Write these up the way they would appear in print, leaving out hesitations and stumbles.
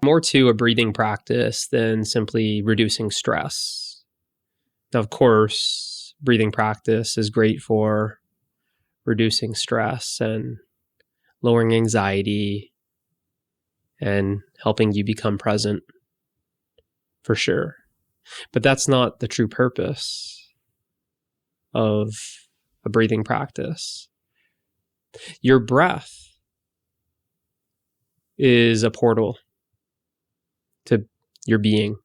more to a breathing practice than simply reducing stress. Now, of course, breathing practice is great for reducing stress and lowering anxiety and helping you become present, for sure. But that's not the true purpose of a breathing practice. Your breath is a portal to your being.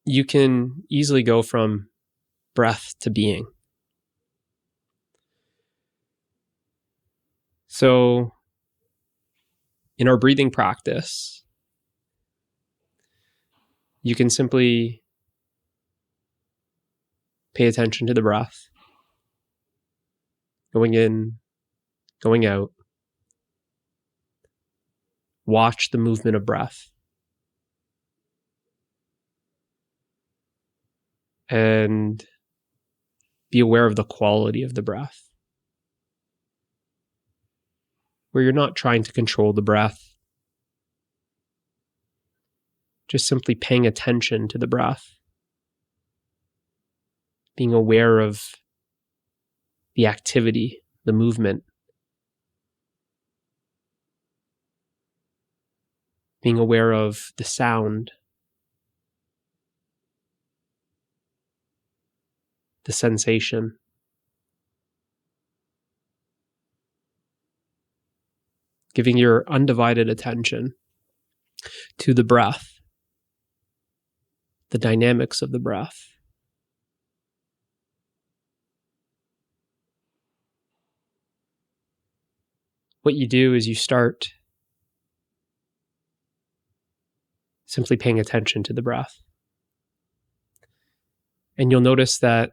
You can easily go from breath to being. So, in our breathing practice, you can simply pay attention to the breath, going in, going out. Watch the movement of breath. And be aware of the quality of the breath, where you're not trying to control the breath, just simply paying attention to the breath, being aware of the activity, the movement, being aware of the sound, the sensation. Giving your undivided attention to the breath, the dynamics of the breath. What you do is you start simply paying attention to the breath. And you'll notice that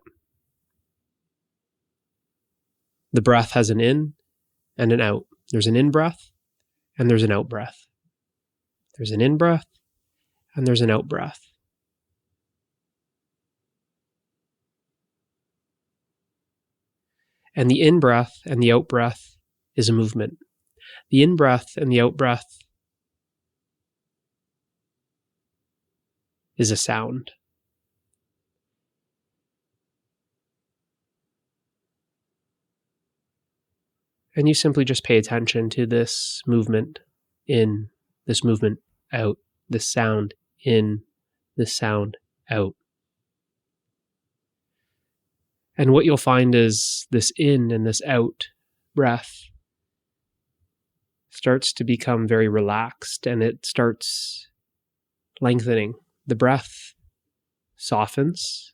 the breath has an in and an out. There's an in-breath and there's an out-breath. There's an in-breath and there's an out-breath. And the in-breath and the out-breath is a movement. The in-breath and the out-breath is a sound. And you simply just pay attention to this movement in, this movement out, this sound in, this sound out. And what you'll find is this in and this out breath starts to become very relaxed and it starts lengthening. The breath softens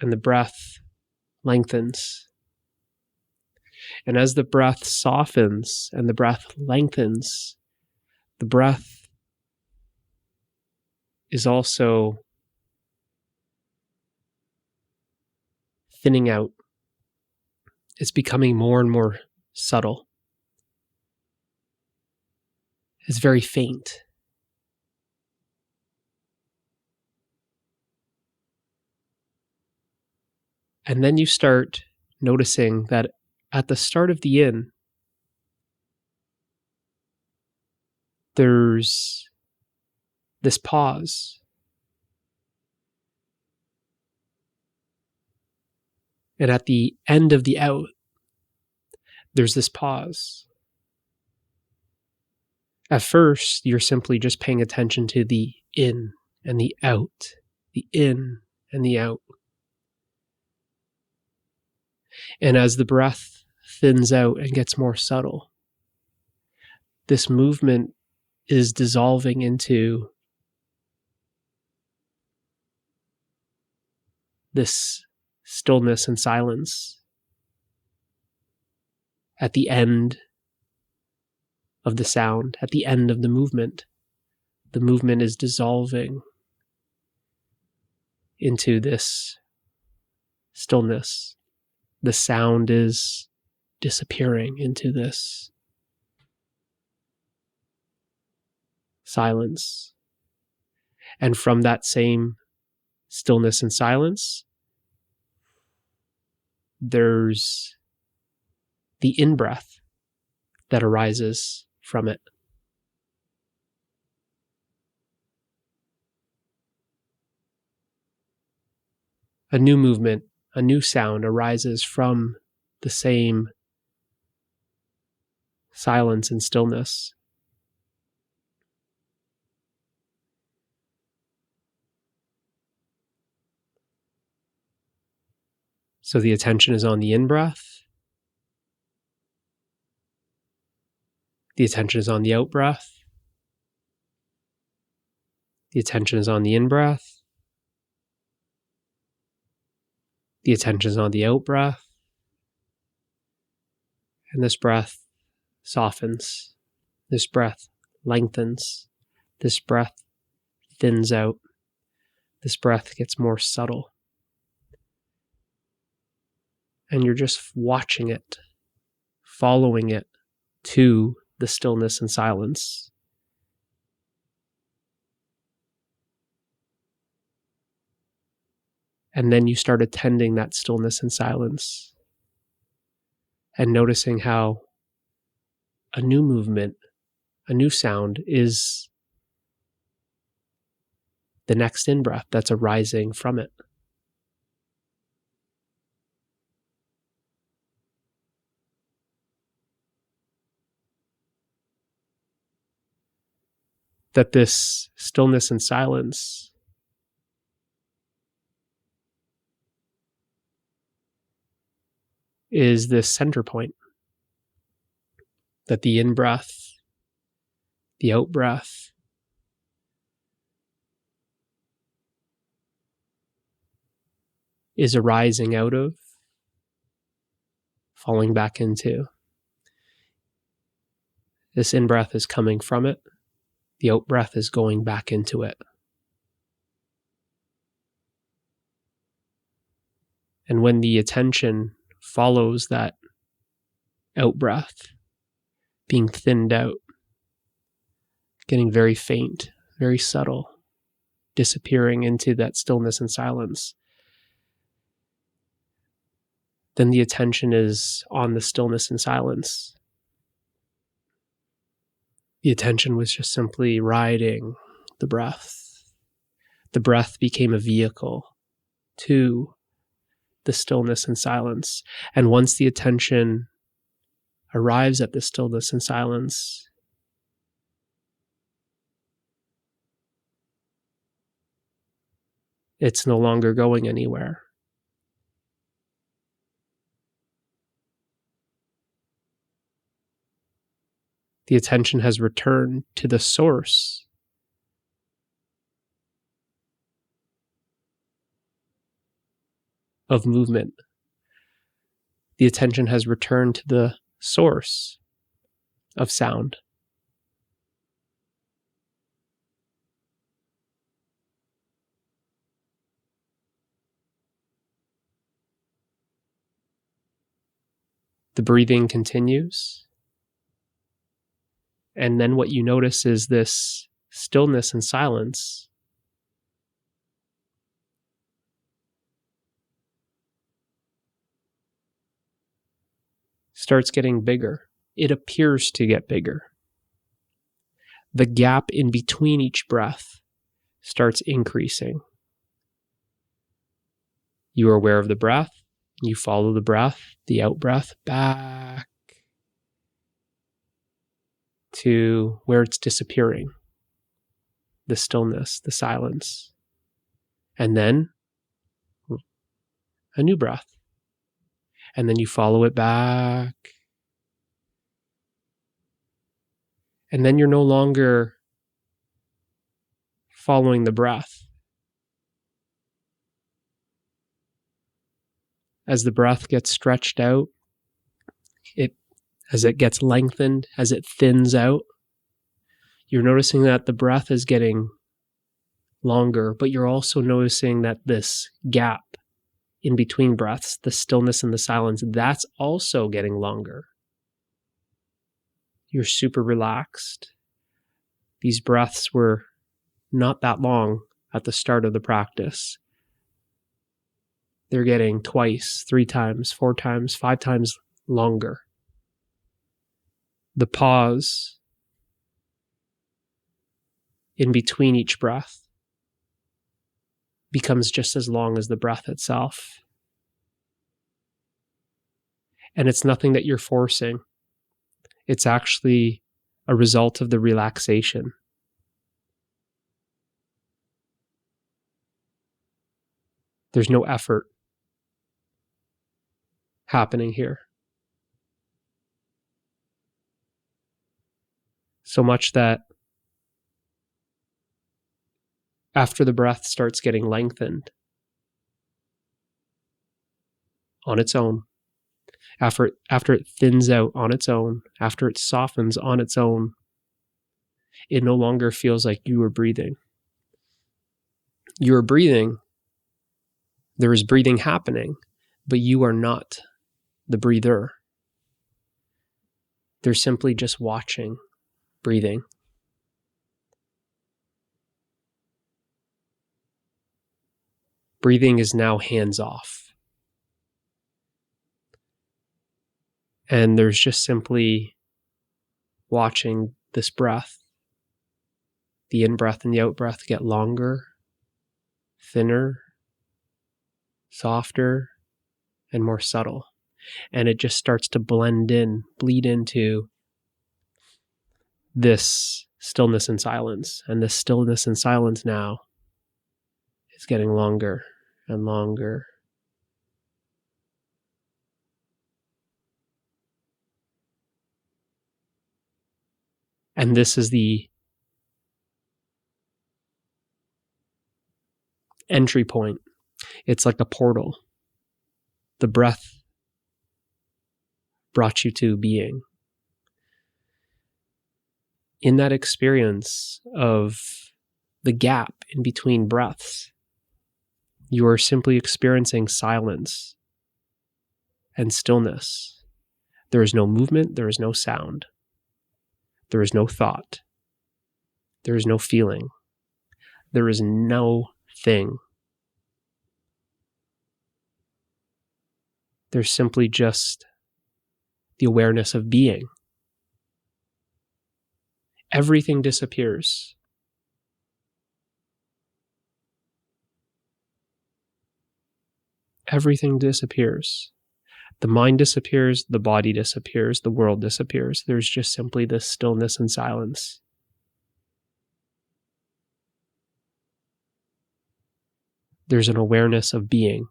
and the breath lengthens. And as the breath softens and the breath lengthens, the breath is also thinning out. It's becoming more and more subtle. It's very faint. And then you start noticing that at the start of the in, there's this pause. And at the end of the out, there's this pause. At first, you're simply just paying attention to the in and the out, the in and the out. And as the breath thins out and gets more subtle, this movement is dissolving into this stillness and silence. At the end of the sound, at the end of the movement is dissolving into this stillness. The sound is disappearing into this silence. And from that same stillness and silence, there's the in-breath that arises from it. A new movement, a new sound arises from the same silence and stillness. So the attention is on the in-breath. The attention is on the out-breath. The attention is on the in-breath. The attention is on the out-breath. And this breath softens. This breath lengthens. This breath thins out. This breath gets more subtle. And you're just watching it, following it to the stillness and silence. And then you start attending that stillness and silence and noticing how a new movement, a new sound is the next in-breath that's arising from it. That this stillness and silence is this center point. That the in-breath, the out-breath, is arising out of, falling back into. This in-breath is coming from it. The out-breath is going back into it. And when the attention follows that out-breath, being thinned out, getting very faint, very subtle, disappearing into that stillness and silence, then the attention is on the stillness and silence. The attention was just simply riding the breath. The breath became a vehicle to the stillness and silence. And once the attention arrives at the stillness and silence, it's no longer going anywhere. The attention has returned to the source of movement. The attention has returned to the source of sound. The breathing continues. And then what you notice is this stillness and silence starts getting bigger. It appears to get bigger. The gap in between each breath starts increasing. You are aware of the breath. You follow the breath, the out-breath, back to where it's disappearing. The stillness, the silence. And then a new breath. And then you follow it back. And then you're no longer following the breath. As the breath gets stretched out, as it gets lengthened, as it thins out, you're noticing that the breath is getting longer, but you're also noticing that this gap in between breaths, the stillness and the silence, that's also getting longer. You're super relaxed. These breaths were not that long at the start of the practice. They're getting twice, 3 times, 4 times, 5 times longer. the pause in between each breath becomes just as long as the breath itself. And it's nothing that you're forcing. It's actually a result of the relaxation. There's no effort happening here. So much that after the breath starts getting lengthened on its own, after it thins out on its own, after it softens on its own, it no longer feels like you are breathing. You are breathing. There is breathing happening, but you are not the breather. They're simply just watching breathing. Breathing is now hands off. And there's just simply watching this breath, the in-breath and the out-breath, get longer, thinner, softer, and more subtle. And it just starts to bleed into this stillness and silence. And this stillness and silence now is getting longer and longer. And this is the entry point. It's like a portal. The breath brought you to being. In that experience of the gap in between breaths, you are simply experiencing silence and stillness. There is no movement, there is no sound. There is no thought. There is no feeling. There is no thing. There's simply just the awareness of being. Everything disappears. Everything disappears. The mind disappears, the body disappears, the world disappears. There's just simply this stillness and silence. There's an awareness of being.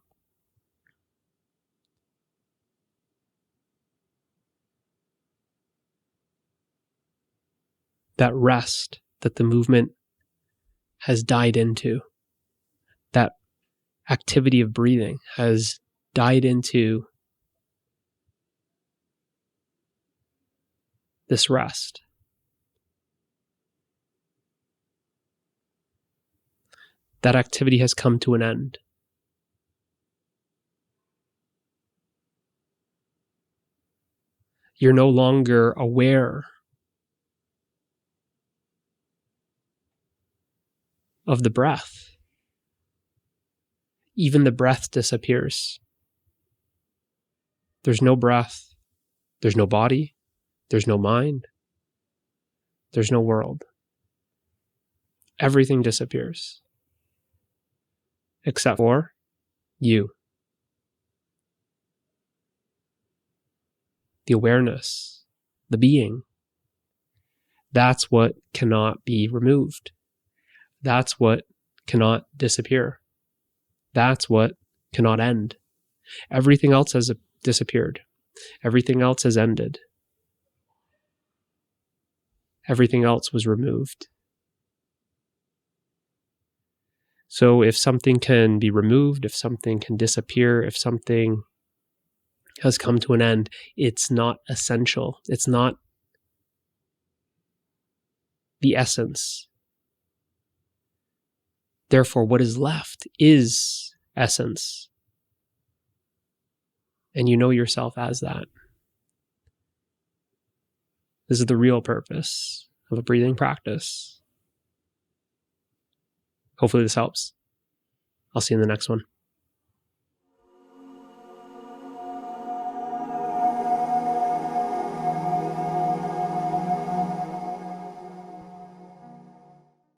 That rest that the movement has died into, that activity of breathing has died into this rest. That activity has come to an end. You're no longer aware of the breath. Even the breath disappears. There's no breath. There's no body. There's no mind. There's no world. Everything disappears. Except for you. The awareness, the being. That's what cannot be removed. That's what cannot disappear. That's what cannot end. Everything else has disappeared. Everything else has ended. Everything else was removed. So if something can be removed, if something can disappear, if something has come to an end, it's not essential. It's not the essence. Therefore, what is left is essence. And you know yourself as that. This is the real purpose of a breathing practice. Hopefully this helps. I'll see you in the next one.